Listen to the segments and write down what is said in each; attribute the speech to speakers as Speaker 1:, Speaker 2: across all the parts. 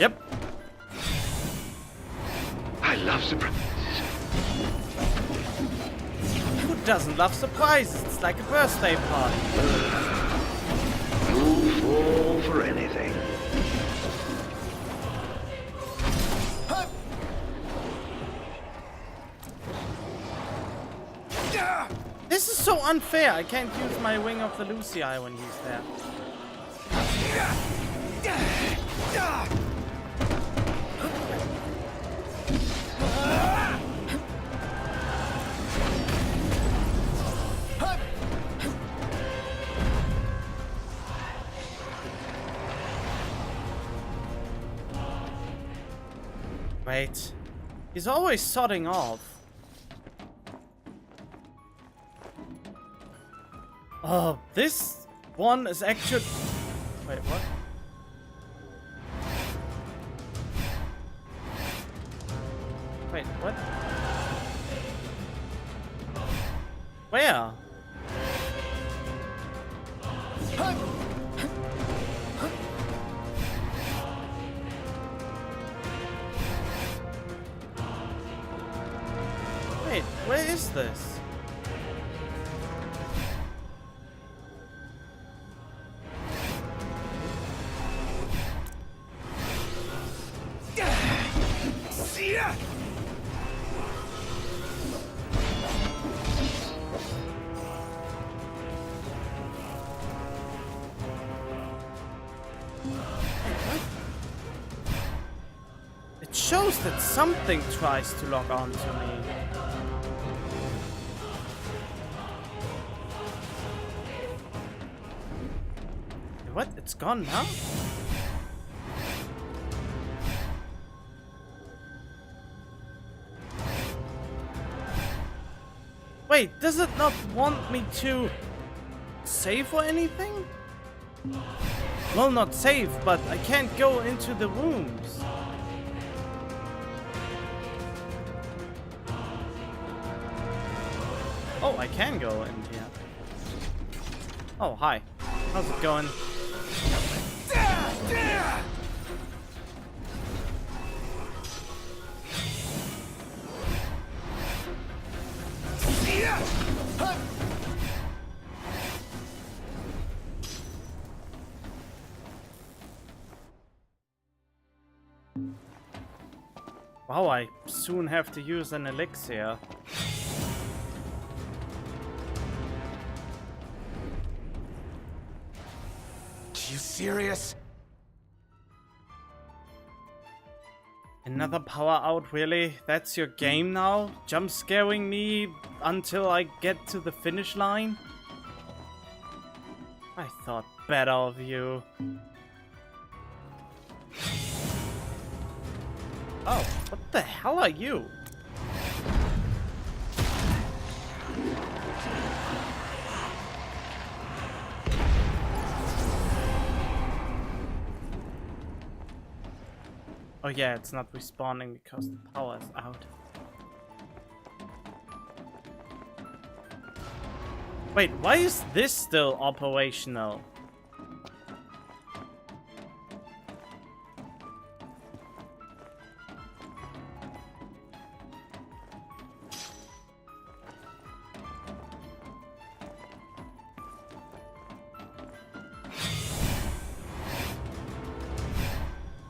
Speaker 1: Yep.
Speaker 2: I love surprises.
Speaker 1: Who doesn't love surprises? It's like a birthday party.
Speaker 2: You'll fall for anything.
Speaker 1: This is so unfair. I can't use my Wing of the Lucy Eye when he's there. Wait. He's always sodding off. Oh, this one is actually... Wait, what? Wait, what? Where? Wait, where is this? It shows that something tries to log on to me. What? It's gone now? Wait, does it not want me to save or anything? Well, not save, but I can't go into the rooms. Oh, I can go in here. Oh, hi. How's it going? Wow, I soon have to use an elixir.
Speaker 3: You serious?
Speaker 1: Another power out, really? That's your game now? Jump scaring me until I get to the finish line? I thought better of you. Oh, what the hell are you? Oh yeah, it's not respawning because the power is out. Wait, why is this still operational?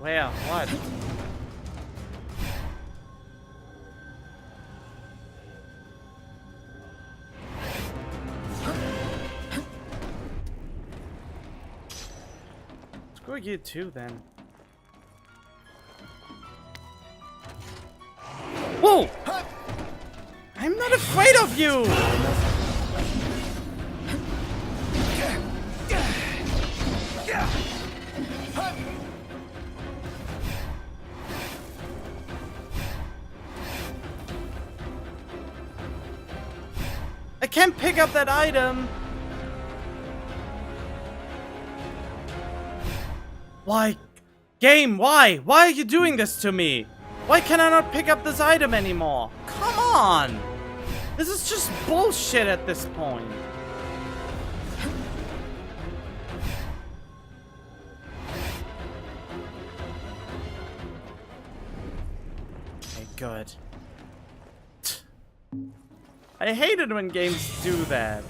Speaker 1: Where? What? Screw you too, then. Whoa! I'm not afraid of you! I can't pick up that item! Why? Game, why? Why are you doing this to me? Why can I not pick up this item anymore? Come on! This is just bullshit at this point. Okay, good. I hate it when games do that.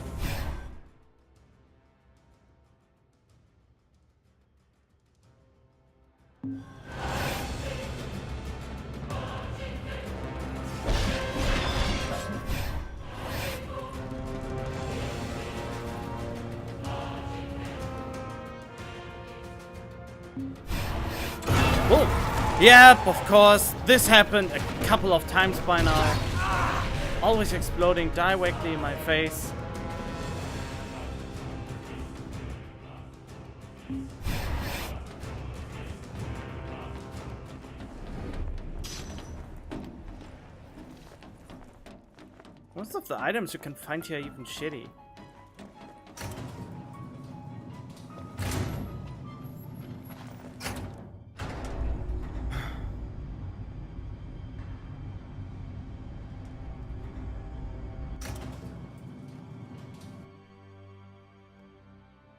Speaker 1: Oh, yep, of course. This happened a couple of times by now. Always exploding directly in my face. Most of the items you can find here are even shitty.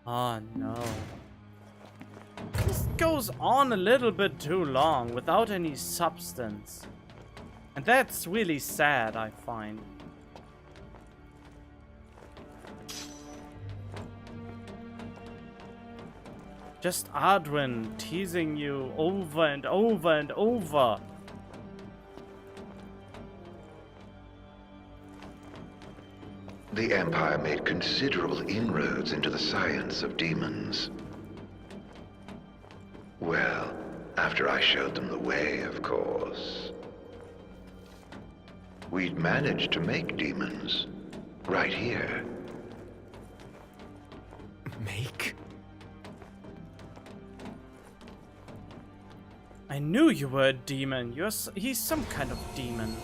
Speaker 1: Oh no. This goes on a little bit too long without any substance. And that's really sad, I find. Just Adwin teasing you over and over and over.
Speaker 2: The Empire made considerable inroads into the science of demons. Well, after I showed them the way, of course. We'd managed to make demons right here.
Speaker 3: Make?
Speaker 1: I knew you were a demon. He's some kind of demon.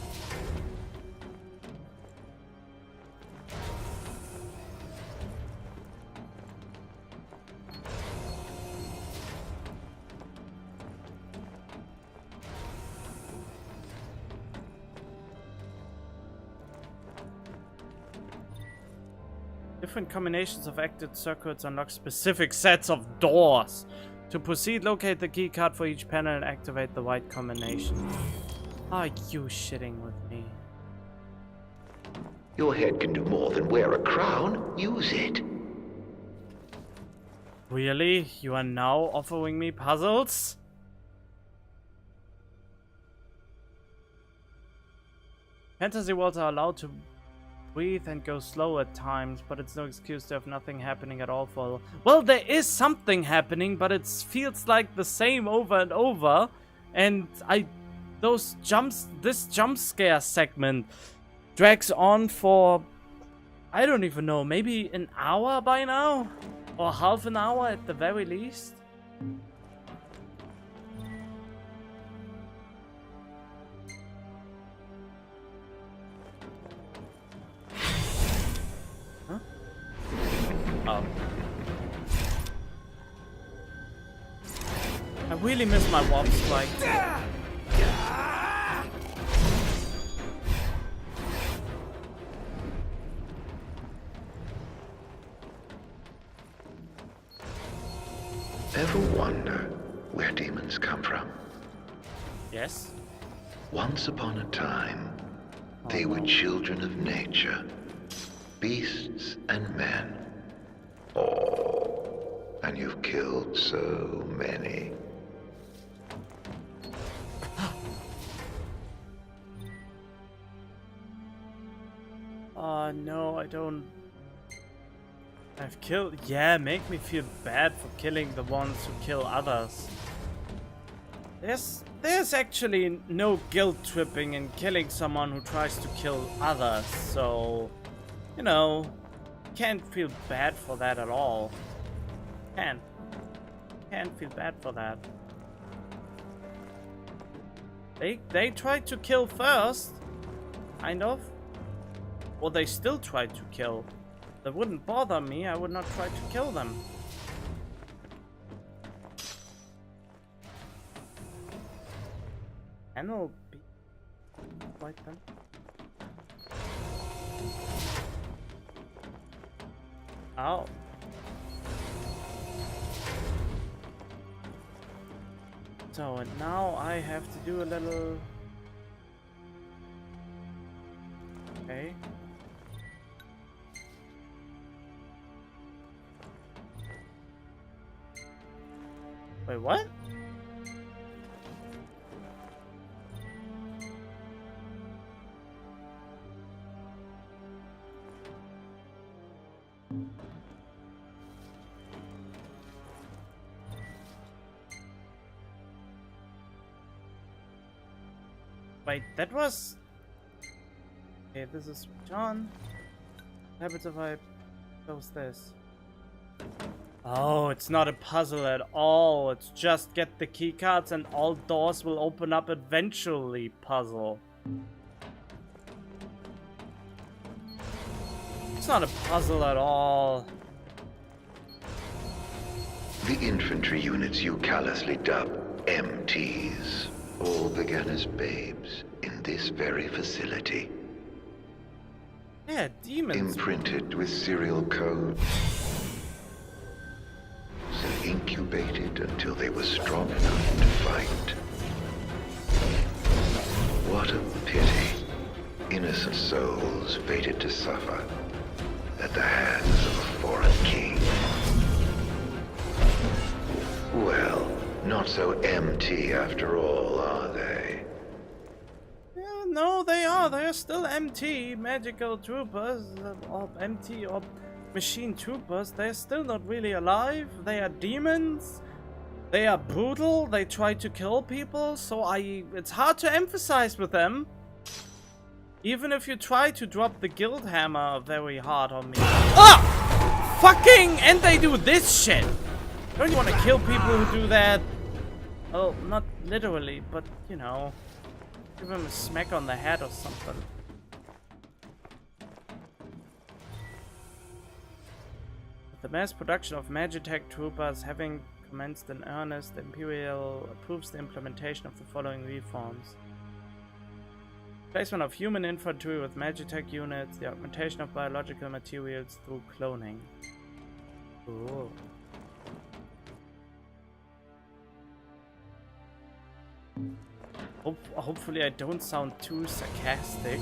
Speaker 1: Different combinations of active circuits unlock specific sets of doors. To proceed, locate the key card for each panel and activate the right combination. Are you shitting with me?
Speaker 2: Your head can do more than wear a crown. Use it.
Speaker 1: Really? You are now offering me puzzles? Fantasy worlds are allowed to breathe and go slow at times, but it's no excuse to have nothing happening at all for... Well, there is something happening, but it feels like the same over and over. And this jump scare segment drags on for, I don't even know, maybe an hour by now? Or half an hour at the very least? Oh. I really miss my warp strike.
Speaker 2: Ever wonder where demons come from?
Speaker 1: Yes?
Speaker 2: Once upon a time, they were children of nature, beasts and men. Oh, and you've killed so many.
Speaker 1: No, I don't... I've killed... Yeah, make me feel bad for killing the ones who kill others. There's actually no guilt tripping in killing someone who tries to kill others, so... You know, can't feel bad for that at all. Can't feel bad for that. They tried to kill first, kind of. Or they still tried to kill. That wouldn't bother me, I would not try to kill them. panel be like that? Oh. So, and now I have to do a little... Okay. Wait, what? Wait, that was... Okay, this is John. What happens if I close this? Oh, it's not a puzzle at all. It's just get the keycards and all doors will open up eventually puzzle. It's not a puzzle at all.
Speaker 2: The infantry units you callously dub MTs all began as babes in this very facility.
Speaker 1: Yeah, demons.
Speaker 2: Imprinted with serial codes. So incubated until they were strong enough to fight. What a pity. Innocent souls fated to suffer at the hands of a foreign king. Well, not so MT after all, are they?
Speaker 1: Yeah, no, they are. They are still MT, magical troopers, or MT, or machine troopers. They're still not really alive. They are demons. They are brutal. They try to kill people. So it's hard to emphasize with them. Even if you try to drop the guild hammer very hard on me. Ah! Fucking! And they do this shit! Don't you want to kill people who do that? Well, not literally, but, you know. Give him a smack on the head or something. With the mass production of Magitech troopers having commenced in earnest, the Imperial approves the implementation of the following reforms. Placement of human infantry with Magitech units, the augmentation of biological materials through cloning. Ooh. Hopefully I don't sound too sarcastic.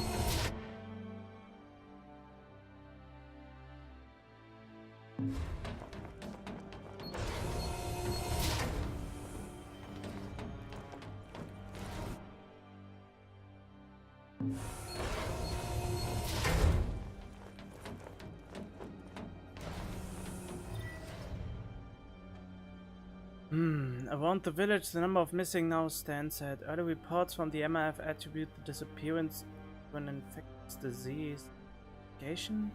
Speaker 1: Around the village, the number of missing now stands at. Early reports from the MIF attribute the disappearance to an infectious disease. Investigation?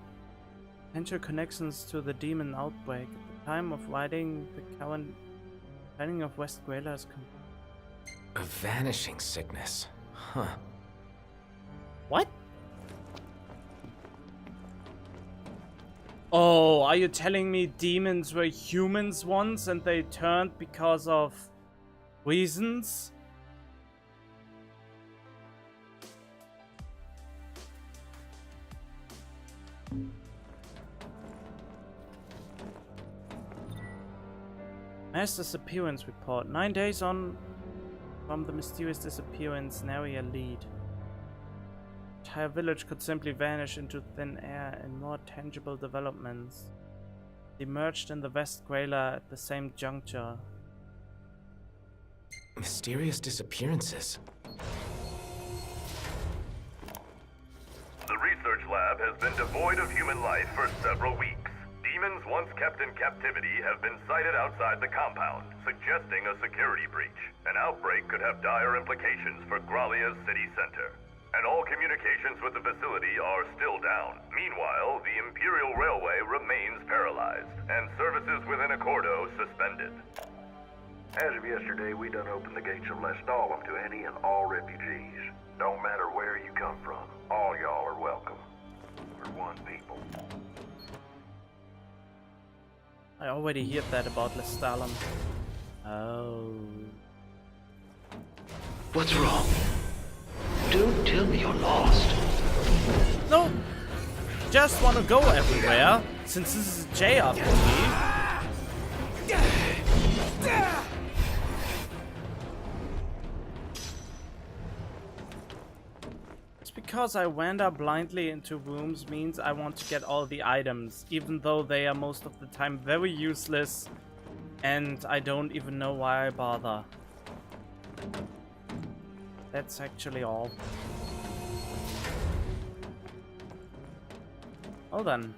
Speaker 1: Potential connections to the demon outbreak. At the time of writing, the current planning of West Grayla is complete.
Speaker 3: A vanishing sickness. Huh.
Speaker 1: What? Oh, are you telling me demons were humans once and they turned because of reasons? Mass disappearance report. 9 days on from the mysterious disappearance, nary a lead. Entire village could simply vanish into thin air and more tangible developments emerged in the West Grayla at the same juncture.
Speaker 3: Mysterious disappearances.
Speaker 4: The research lab has been devoid of human life for several weeks. Demons once kept in captivity have been sighted outside the compound, suggesting a security breach. An outbreak could have dire implications for Gralia's city center. And all communications with the facility are still down. Meanwhile, the Imperial Railway remains paralyzed, and services within Accordo suspended.
Speaker 5: As of yesterday, we done opened the gates of Lestalem to any and all refugees. Don't matter where you come from, all y'all are welcome. We're one people.
Speaker 1: I already heard that about Lestalem. Oh.
Speaker 2: What's wrong? Don't tell me you're lost.
Speaker 1: No, just want to go everywhere, since this is a JRPG. Just because I wander blindly into rooms means I want to get all the items, even though they are most of the time very useless, and I don't even know why I bother. That's actually all. Well then.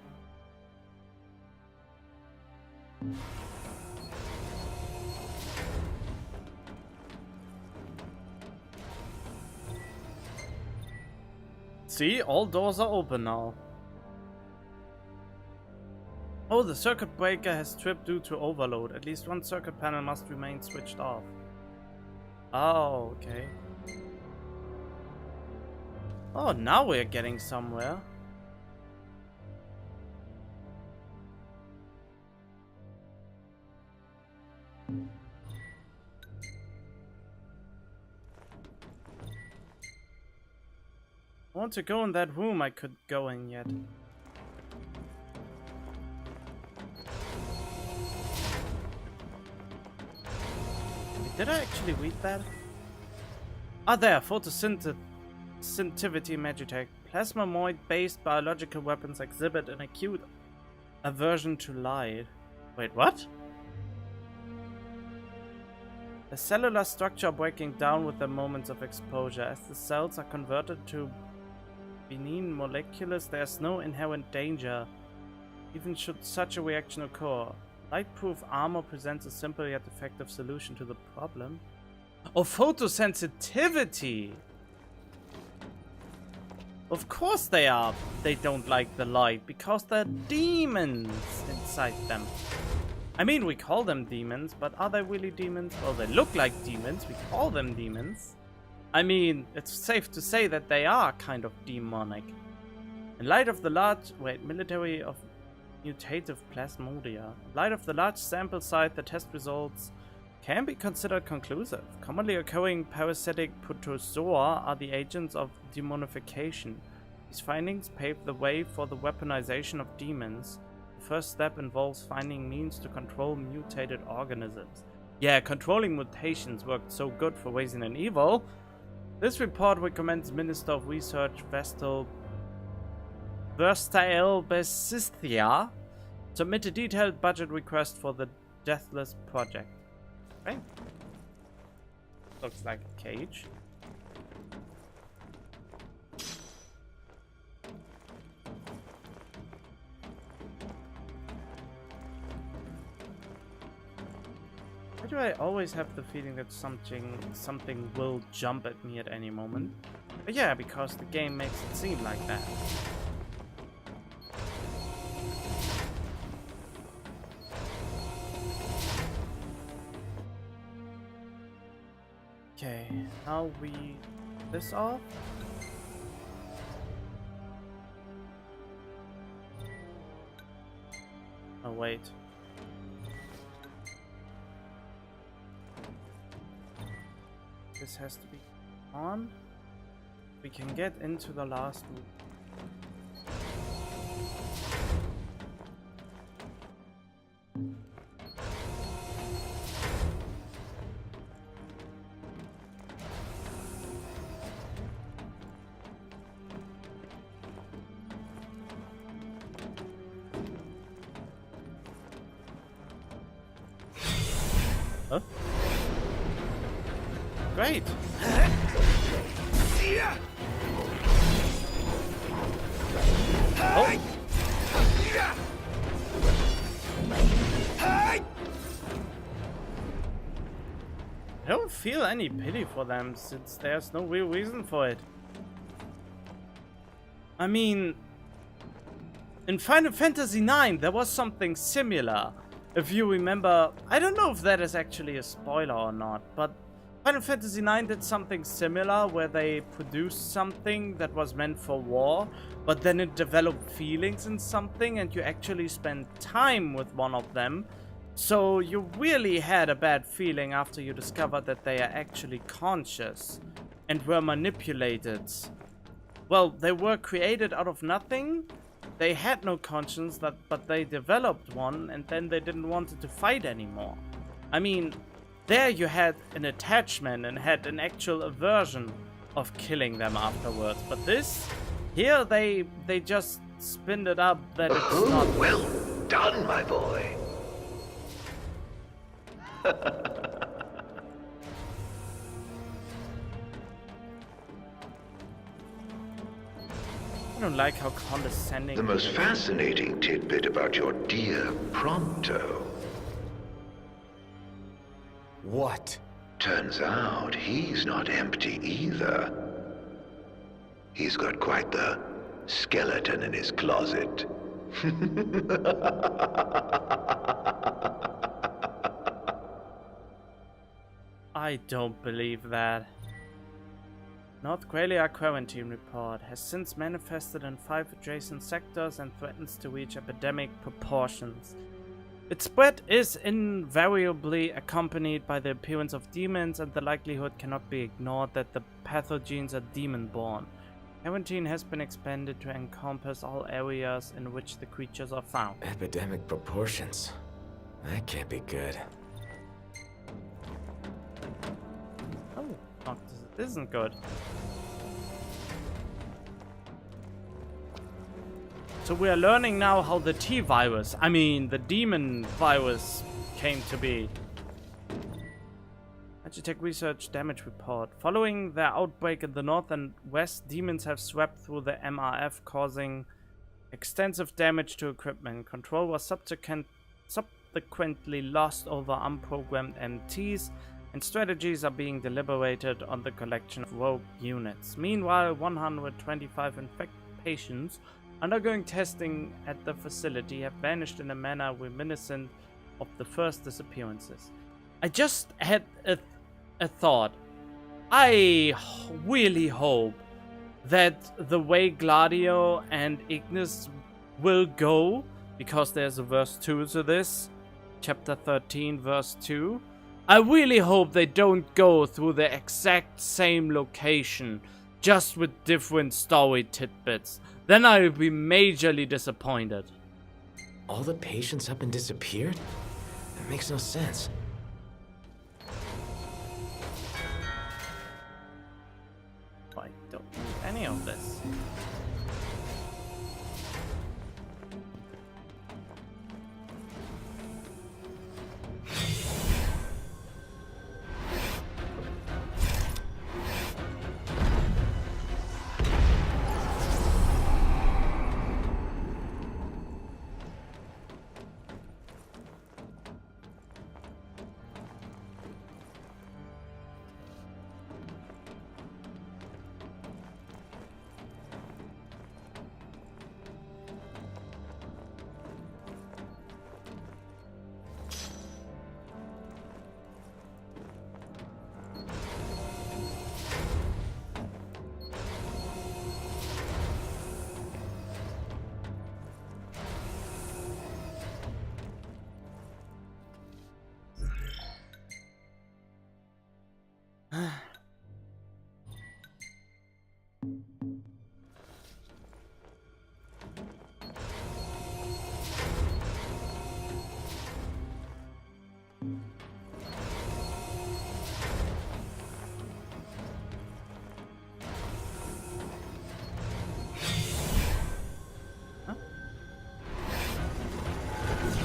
Speaker 1: See, all doors are open now. Oh, the circuit breaker has tripped due to overload. At least one circuit panel must remain switched off. Oh, okay. Oh, now we're getting somewhere. I want to go in that room I could go in yet. Did I actually read that? Ah, there, photosynthesis. Sensitivity Magitech. Plasmamoid-based biological weapons exhibit an acute aversion to light. Wait, what? The cellular structure breaking down with the moments of exposure. As the cells are converted to benign molecules, there's no inherent danger, even should such a reaction occur. Lightproof armor presents a simple yet effective solution to the problem. Oh, photosensitivity! Of course they are. They don't like the light because there are demons inside them. I mean, we call them demons, but are they really demons? Well, they look like demons. We call them demons. I mean, it's safe to say that they are kind of demonic. In light of the large... Wait, military of mutative plasmodia. In light of the large sample size, the test results can be considered conclusive. Commonly occurring parasitic protozoa are the agents of demonification. These findings pave the way for the weaponization of demons. The first step involves finding means to control mutated organisms. Yeah, controlling mutations worked so good for Resident Evil. This report recommends Minister of Research Vestal Besisthia submit a detailed budget request for the Deathless Project. Okay. Looks like a cage. Why do I always have the feeling that something will jump at me at any moment? But yeah, because the game makes it seem like that. Okay, now we this off. Oh wait. This has to be on. We can get into the last room. Huh? Great. Oh. I don't feel any pity for them since there's no real reason for it. I mean, in Final Fantasy IX there was something similar. If you remember, I don't know if that is actually a spoiler or not, but Final Fantasy IX did something similar where they produced something that was meant for war, but then it developed feelings in something and you actually spent time with one of them. So you really had a bad feeling after you discovered that they are actually conscious. and were manipulated. Well, they were created out of nothing. They had no conscience, but they developed one, and then they didn't want it to fight anymore. I mean, there you had an attachment and had an actual aversion of killing them afterwards. But this, here they just spinned it up that it's
Speaker 2: Oh,
Speaker 1: not.
Speaker 2: well done, my boy.
Speaker 1: I don't like how condescending.
Speaker 2: The most fascinating tidbit about your dear Prompto.
Speaker 3: What?
Speaker 2: Turns out he's not empty either. He's got quite the skeleton in his closet.
Speaker 1: I don't believe that. North Graylia quarantine report has since manifested in 5 adjacent sectors and threatens to reach epidemic proportions. Its spread is invariably accompanied by the appearance of demons, and the likelihood cannot be ignored that the pathogens are demon-born. Quarantine has been expanded to encompass all areas in which the creatures are found.
Speaker 3: Epidemic proportions. That can't be good.
Speaker 1: Oh, this isn't good. So we are learning now how the T-virus, I mean the demon virus, came to be. Agitech Research Damage Report. Following their outbreak in the north and west, demons have swept through the MRF, causing extensive damage to equipment. Control was subsequently lost over unprogrammed MTs, and strategies are being deliberated on the collection of rogue units. Meanwhile, 125 infected patients undergoing testing at the facility have vanished in a manner reminiscent of the first disappearances. I just had a thought. I really hope that the way Gladio and Ignis will go, because there's a verse 2 to this, chapter 13 verse 2, I really hope they don't go through the exact same location, just with different story tidbits. Then I'll be majorly disappointed.
Speaker 3: All the patients up and disappeared? That makes no sense.
Speaker 1: I don't need any of this.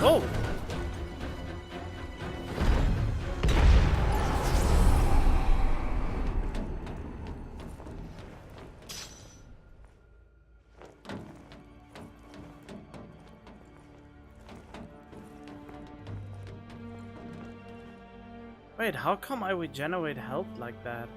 Speaker 1: Oh! Wait, how come I regenerate health like that?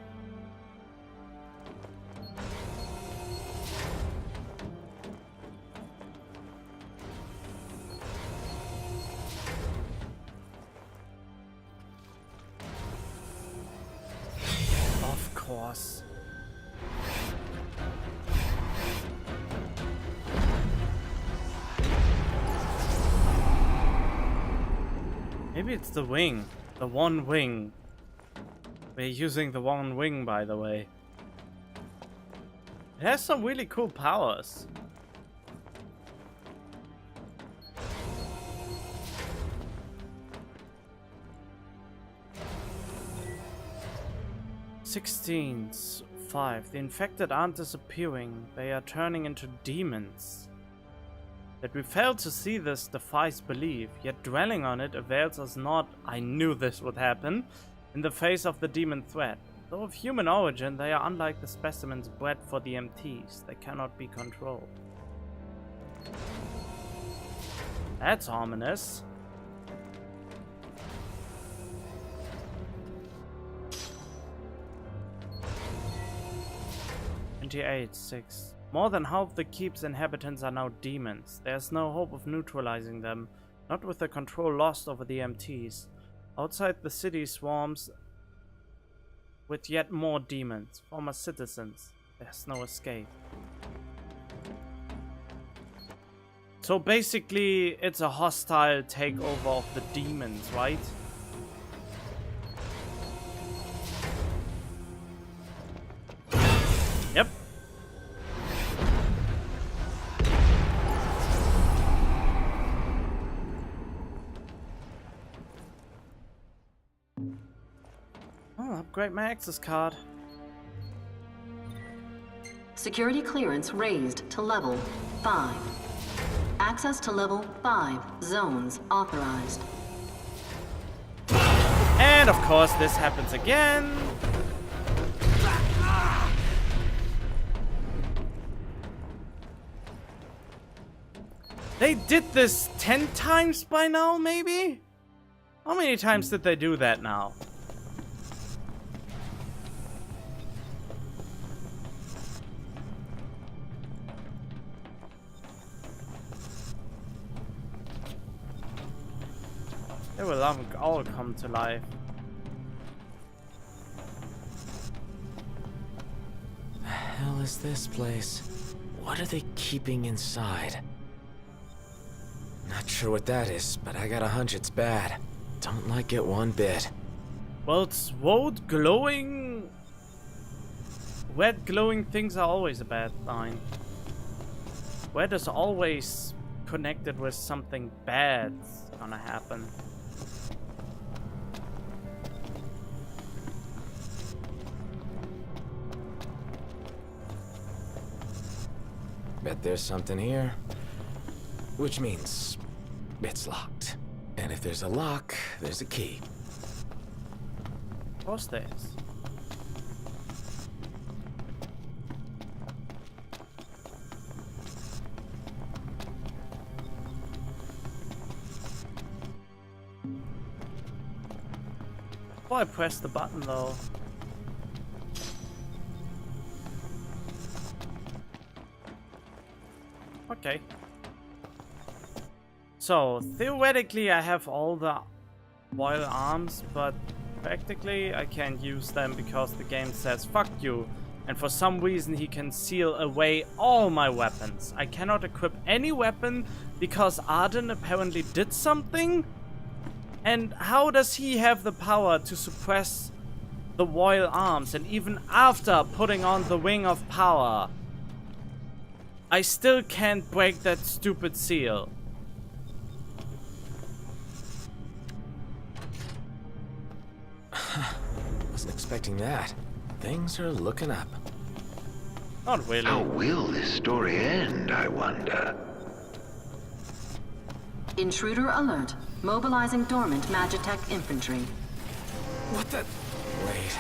Speaker 1: Of course. Maybe it's the wing. The one wing. We're using the one wing, by the way. It has some really cool powers. (16:5) The infected aren't disappearing, they are turning into demons. That we failed to see this defies belief, yet dwelling on it avails us not. I knew this would happen. In the face of the demon threat. Though of human origin, they are unlike the specimens bred for the MTs. They cannot be controlled. That's ominous. (28:6) More than half the keep's inhabitants are now demons. There's no hope of neutralizing them, not with the control lost over the MTs. Outside the city swarms with yet more demons, former citizens. There's no escape. So basically, it's a hostile takeover of the demons, right? Yep. Oh, upgrade my access card.
Speaker 6: Security clearance raised to level 5. Access to level 5 zones authorized.
Speaker 1: And of course, this happens again. They did this 10 times by now, maybe? How many times did they do that now? They will all come to life.
Speaker 3: The hell is this place? What are they keeping inside? Not sure what that is, but I got a hunch it's bad. Don't like it one bit.
Speaker 1: Well, it's wet glowing things are always a bad sign. Wet is always connected with something bad's gonna happen.
Speaker 3: Bet there's something here. Which means it's locked. And if there's a lock, there's a key.
Speaker 1: Of course there is. Before I press the button though. Okay. So, theoretically I have all the royal arms, but practically I can't use them because the game says fuck you. And for some reason he can seal away all my weapons. I cannot equip any weapon because Arden apparently did something? And how does he have the power to suppress the royal arms? And even after putting on the Ring of Power, I still can't break that stupid seal.
Speaker 3: Wasn't expecting that. Things are looking up.
Speaker 1: Not really.
Speaker 2: How will this story end, I wonder?
Speaker 6: Intruder alert. Mobilizing dormant Magitech infantry.
Speaker 3: What the? Wait.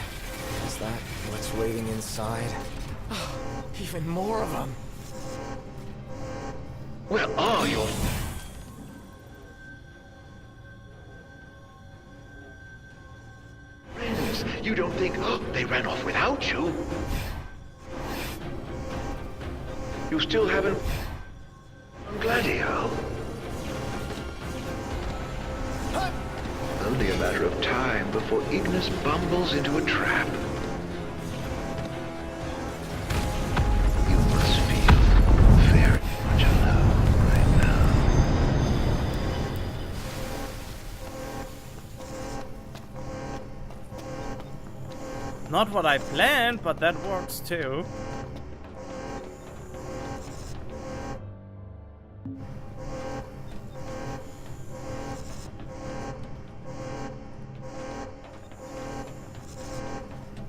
Speaker 3: Is that what's waiting inside? Oh, even more of them.
Speaker 2: Where are your... friends? You don't think they ran off without you? You still haven't... Gladio? Only a matter of time before Ignis bumbles into a trap. You must feel very much alone right now.
Speaker 1: Not what I planned, but that works too.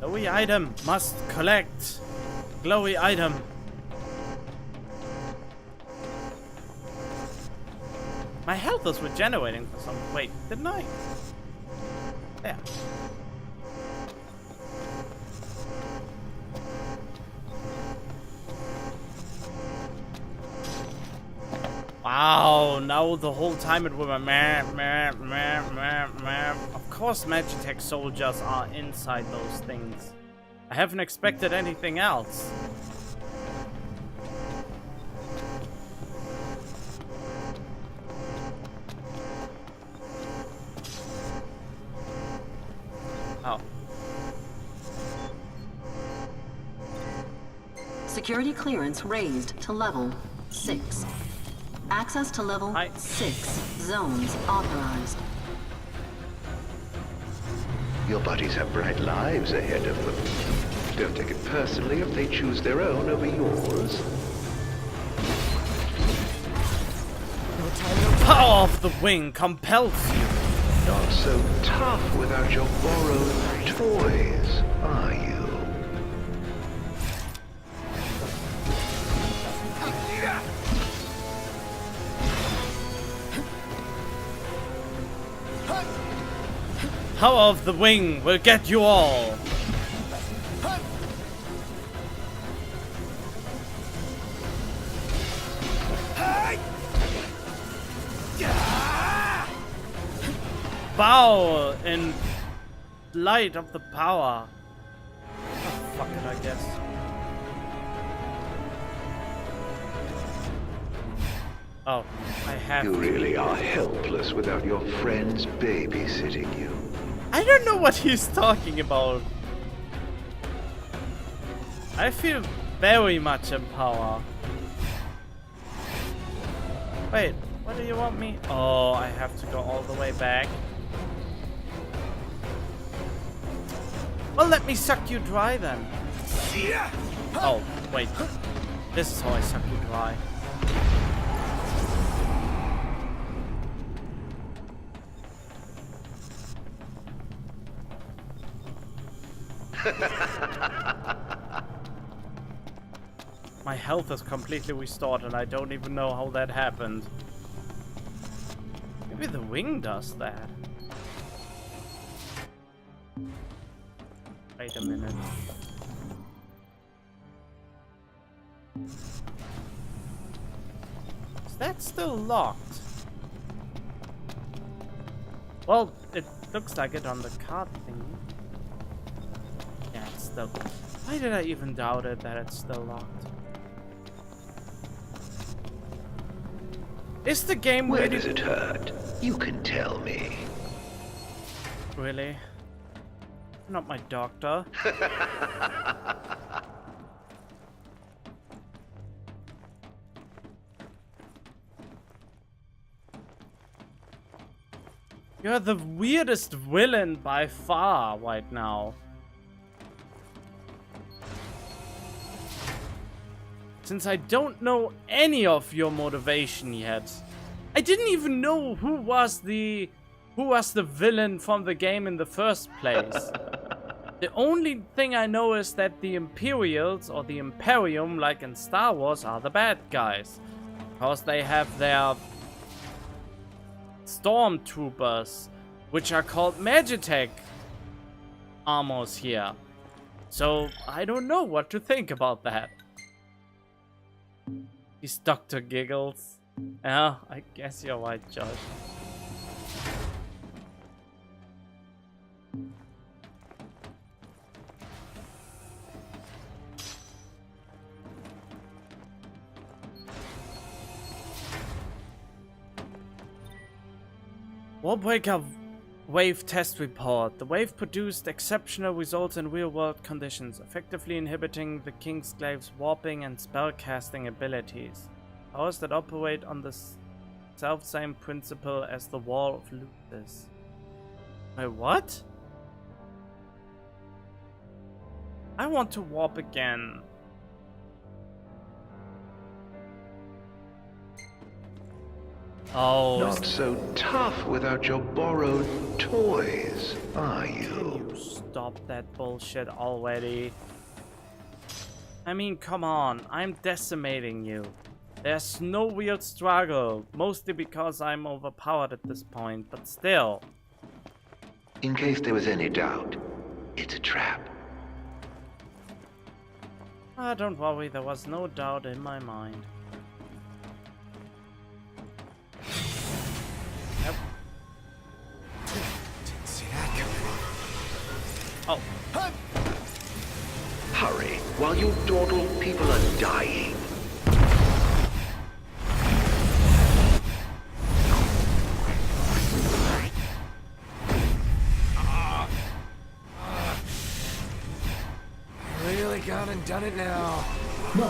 Speaker 1: Glowy item. Must collect. Glowy item. My health is regenerating for some... Wait, didn't I? There. Wow, now the whole time it was a meh. Of course Magitech soldiers are inside those things. I haven't expected anything else. Oh.
Speaker 6: Security clearance raised to level 6. Access to level
Speaker 1: Hi.
Speaker 6: 6 zones authorized.
Speaker 2: Your buddies have bright lives ahead of them. Don't take it personally if they choose their own over yours.
Speaker 1: Power of the wing compels you.
Speaker 2: Not so tough without your borrowed toys, are you?
Speaker 1: Power of the wing will get you all. Bow in light of the power. Oh, fuck it, I guess. Oh, I have
Speaker 2: You
Speaker 1: to.
Speaker 2: really are helpless without your friends babysitting you.
Speaker 1: I don't know what he's talking about. I feel very much in power. Wait, what do you want me? Oh, I have to go all the way back. Well, let me suck you dry then. Oh, wait. This is how I suck you dry. My health is completely restored and I don't even know how that happened. Maybe the wing does that. Wait a minute. Is that still locked? Well, it looks like it on the card thingy. Yeah, it's still... Why did I even doubt it that it's still locked? Is the game
Speaker 2: Where
Speaker 1: really...
Speaker 2: does it hurt? You can tell me.
Speaker 1: Really? Not my doctor. You're the weirdest villain by far right now. Since I don't know any of your motivation yet. I didn't even know who was the villain from the game in the first place. The only thing I know is that the Imperials, or the Imperium, like in Star Wars, are the bad guys. Because they have their stormtroopers, which are called Magitech armors here. So, I don't know what to think about that. He's Dr. Giggles. Yeah, I guess you're right, Josh. Warbreaker Wave Test Report. The wave produced exceptional results in real-world conditions, effectively inhibiting the Kingsclave's warping and spellcasting abilities. Powers that operate on the self-same principle as the Wall of Lucis. Wait, what? I want to warp again. Oh,
Speaker 2: Not so tough without your borrowed toys, are
Speaker 1: can
Speaker 2: you?
Speaker 1: you stop that bullshit already? I mean, come on, I'm decimating you. There's no weird struggle, mostly because I'm overpowered at this point, but still.
Speaker 2: In case there was any doubt, it's a trap.
Speaker 1: Ah, don't worry, there was no doubt in my mind. Yep.
Speaker 3: Didn't see that coming.
Speaker 1: Oh,
Speaker 2: Hurry, while you dawdle, people are dying.
Speaker 3: Really gone and done it now.
Speaker 7: No,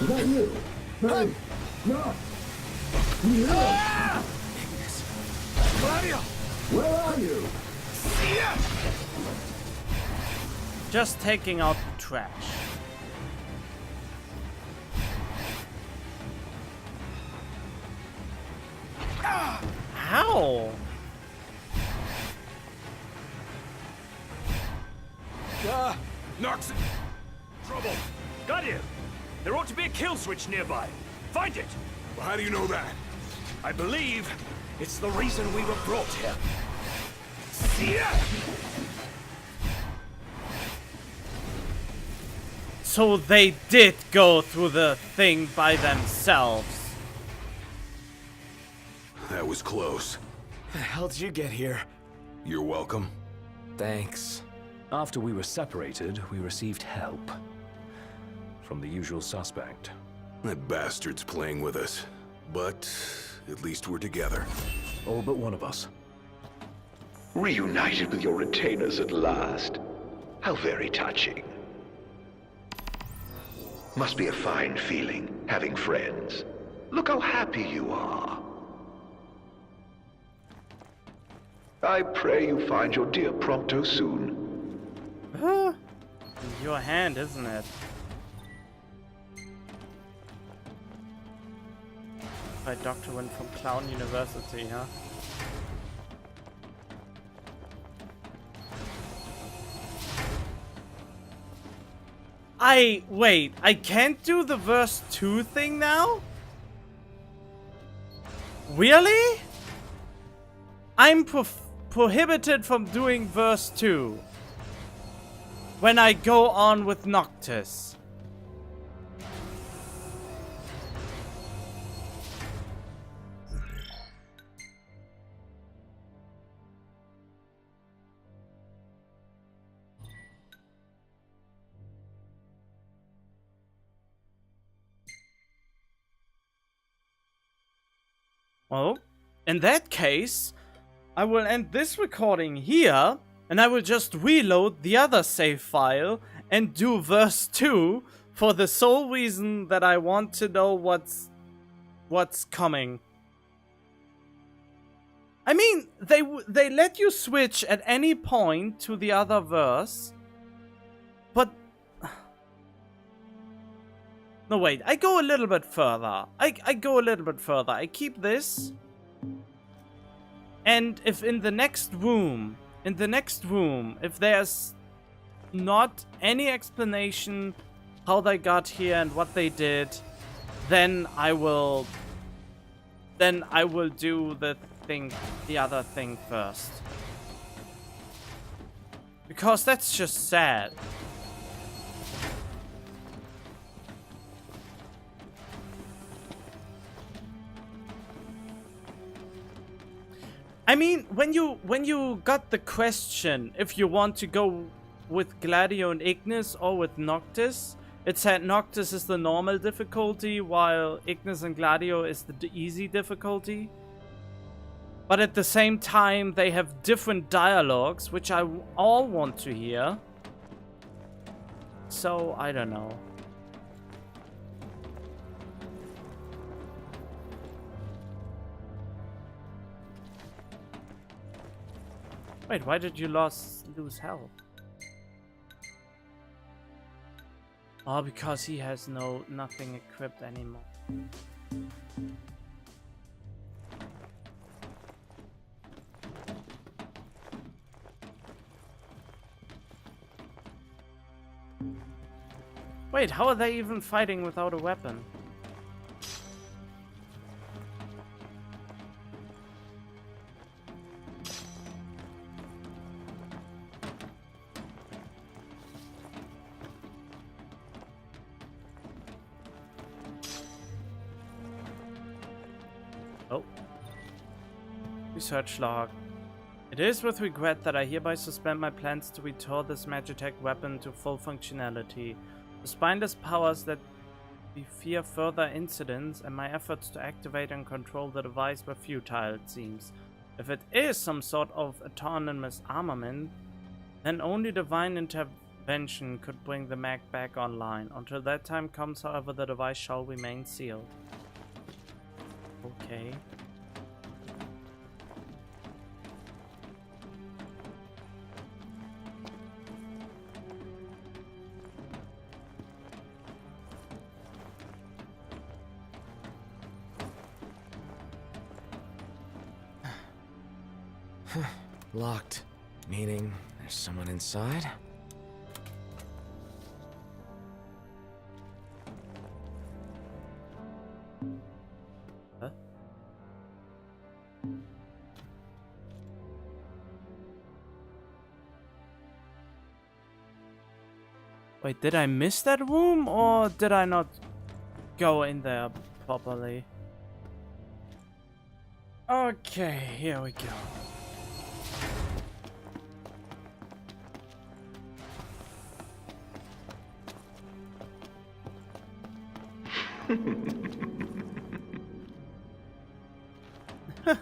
Speaker 7: is that you? Hey, no. Yeah.
Speaker 3: Claudio!
Speaker 7: Where are you?
Speaker 1: just taking out the trash. How?
Speaker 8: Nox! Trouble! Got you! There ought to be a kill switch nearby. Find it!
Speaker 4: Well, how do you know that?
Speaker 8: I believe it's the reason we were brought here.
Speaker 1: So they did go through the thing by themselves.
Speaker 4: That was close.
Speaker 3: How the hell did you get here?
Speaker 4: You're welcome.
Speaker 3: Thanks.
Speaker 9: After we were separated, we received help from the usual suspect.
Speaker 4: That bastard's playing with us. But at least we're together.
Speaker 9: All but one of us.
Speaker 2: Reunited with your retainers at last. How very touching. Must be a fine feeling, having friends. Look how happy you are. I pray you find your dear Prompto soon.
Speaker 1: Your hand, isn't it? By Dr. Wynn from Clown University, huh? Wait, I can't do the verse 2 thing now? Really? I'm prohibited from doing verse 2 when I go on with Noctis. Well, in that case, I will end this recording here, and I will just reload the other save file and do verse 2 for the sole reason that I want to know what's coming. I mean, they let you switch at any point to the other verse, but no, wait, I go a little bit further. I go a little bit further. I keep this. And if in the next room, if there's not any explanation how they got here and what they did, then I will do the other thing first. Because that's just sad. I mean, when you got the question if you want to go with Gladio and Ignis or with Noctis, it said Noctis is the normal difficulty while Ignis and Gladio is the easy difficulty. But at the same time, they have different dialogues, which I all want to hear. So, I don't know. Wait, why did you lose health? Oh, because he has nothing equipped anymore. Wait, how are they even fighting without a weapon? Oh. Research log. It is with regret that I hereby suspend my plans to restore this Magitech weapon to full functionality. The spineless powers that we fear further incidents, and my efforts to activate and control the device were futile, it seems. If it is some sort of autonomous armament, then only divine intervention could bring the mag back online. Until that time comes, however, the device shall remain sealed. Okay.
Speaker 3: Locked. Meaning there's someone inside?
Speaker 1: Huh? Wait, did I miss that room or did I not go in there properly? Okay, here we go.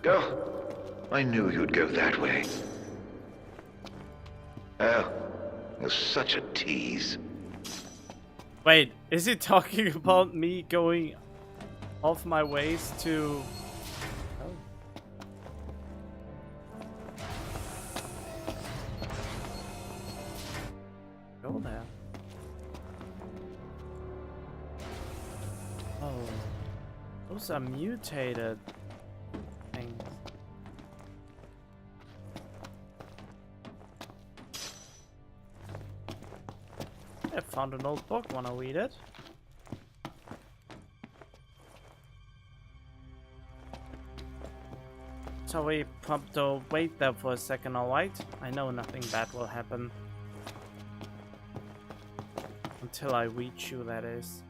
Speaker 2: Oh, I knew you'd go that way. Oh, you're such a tease.
Speaker 1: Wait, is he talking about me going off my ways to... Go there. Oh, those are mutated things. I found an old book. Wanna read it? So we prompt to wait there for a second, alright? I know nothing bad will happen. Until I reach you, that is.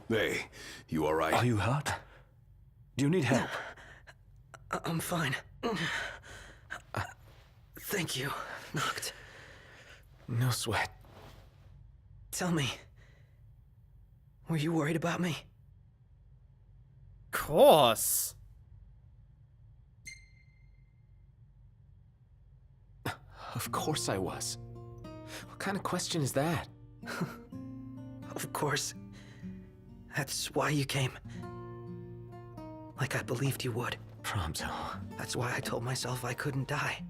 Speaker 9: Hey, you alright? Are you hurt? Do you need help?
Speaker 10: I'm fine. Thank you, Noct.
Speaker 3: No sweat.
Speaker 10: Tell me, were you worried about me?
Speaker 1: Course.
Speaker 3: Of course I was. What kind of question is that?
Speaker 10: Of course. That's why you came. Like I believed you would.
Speaker 3: Prompto.
Speaker 10: That's why I told myself I couldn't die.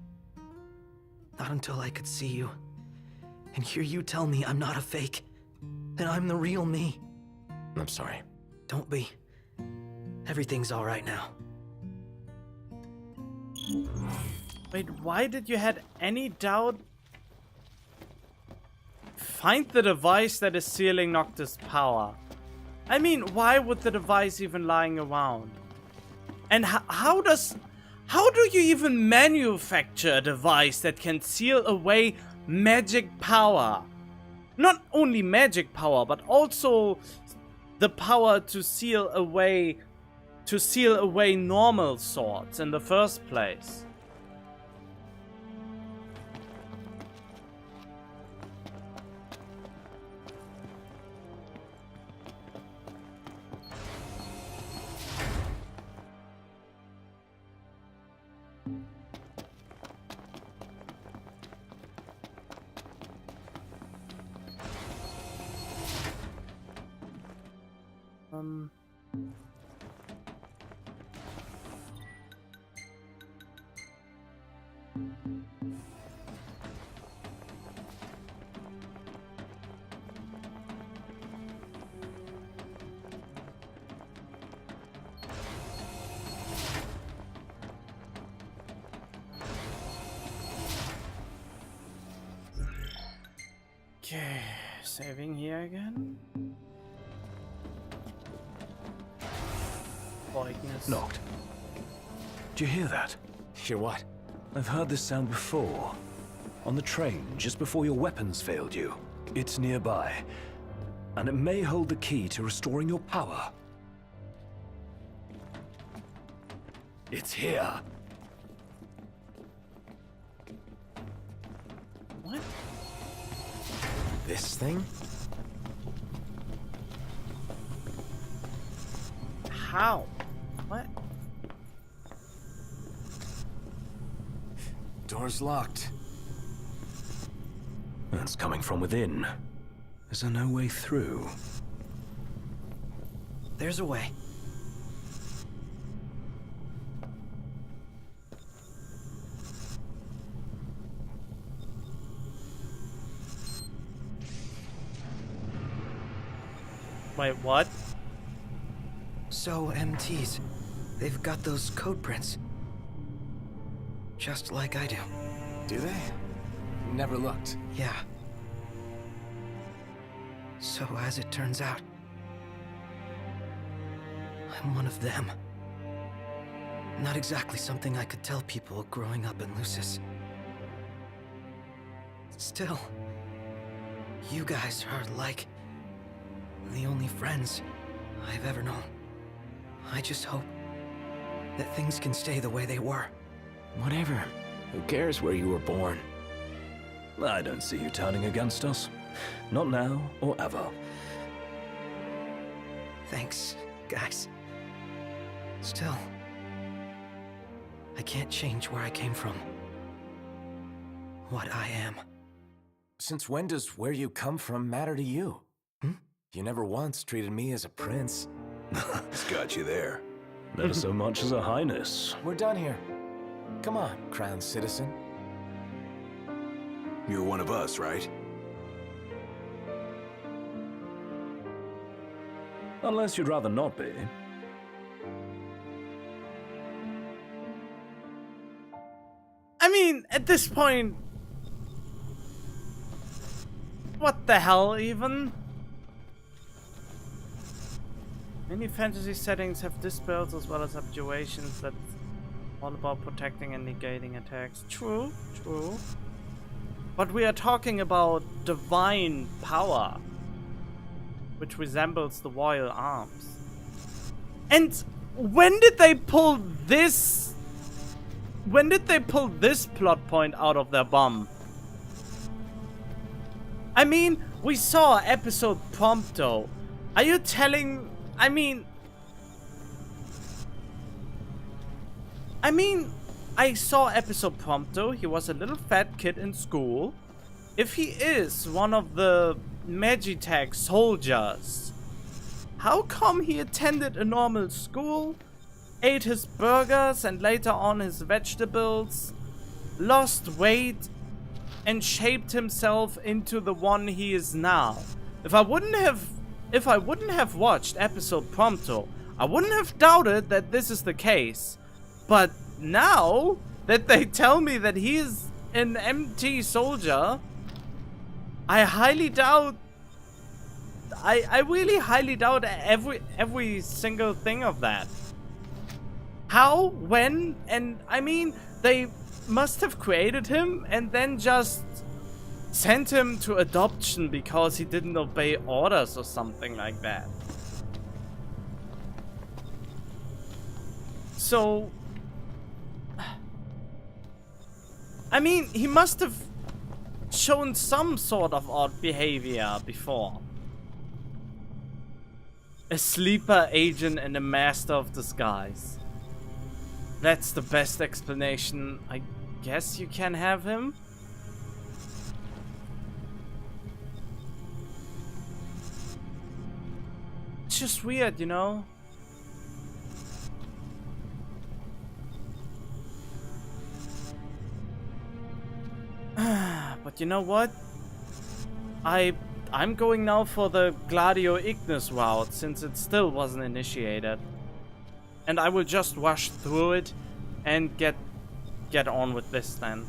Speaker 10: Not until I could see you. And hear you tell me I'm not a fake. That I'm the real me.
Speaker 3: I'm sorry.
Speaker 10: Don't be. Everything's alright now.
Speaker 1: Wait, why did you had any doubt? Find the device that is sealing Noctis' power. I mean, why would the device even lying around? And how do you even manufacture a device that can seal away magic power? Not only magic power, but also the power to seal away normal swords in the first place. Okay, saving here again. Voidness.
Speaker 9: Knocked. Do you hear that?
Speaker 3: Hear what?
Speaker 9: I've heard this sound before. On the train, just before your weapons failed you. It's nearby. And it may hold the key to restoring your power. It's here.
Speaker 1: What?
Speaker 3: This thing?
Speaker 1: How? What?
Speaker 3: Door's locked.
Speaker 9: It's coming from within. Is there no way through?
Speaker 10: There's a way.
Speaker 1: Wait, what?
Speaker 10: So, MTs. They've got those code prints. Just like I do.
Speaker 3: Do they? Never looked.
Speaker 10: Yeah. So, as it turns out, I'm one of them. Not exactly something I could tell people growing up in Lucis. Still, you guys are like the only friends I've ever known. I just hope that things can stay the way they were.
Speaker 3: Whatever. Who cares where you were born?
Speaker 9: I don't see you turning against us. Not now or ever.
Speaker 10: Thanks, guys. Still, I can't change where I came from. What I am.
Speaker 3: Since when does where you come from matter to you? You never once treated me as a prince.
Speaker 8: It's got you there.
Speaker 9: Never so much as a highness.
Speaker 3: We're done here. Come on, crowned citizen.
Speaker 8: You're one of us, right?
Speaker 9: Unless you'd rather not be.
Speaker 1: I mean, at this point... What the hell, even? Many fantasy settings have dispels as well as abjuations that's all about protecting and negating attacks. True, true. But we are talking about divine power, which resembles the royal arms. And when did they pull this? When did they pull this plot point out of their bum? I mean, we saw episode Prompto. Are you telling... I mean, I saw episode Prompto. He was a little fat kid in school. If he is one of the Magitech soldiers, how come he attended a normal school, ate his burgers and later on his vegetables, lost weight, and shaped himself into the one he is now? If I wouldn't have watched episode Prompto, I wouldn't have doubted that this is the case. But now that they tell me that he is an MT soldier, I highly doubt. I really highly doubt every single thing of that. How, when, and I mean, they must have created him and then just sent him to adoption because he didn't obey orders or something like that. So, I mean, he must have shown some sort of odd behavior before. A sleeper agent and a master of disguise. That's the best explanation. I guess you can have him. It's just weird, you know? But you know what? I'm going now for the Gladio Ignis route, since it still wasn't initiated. And I will just rush through it and get on with this then.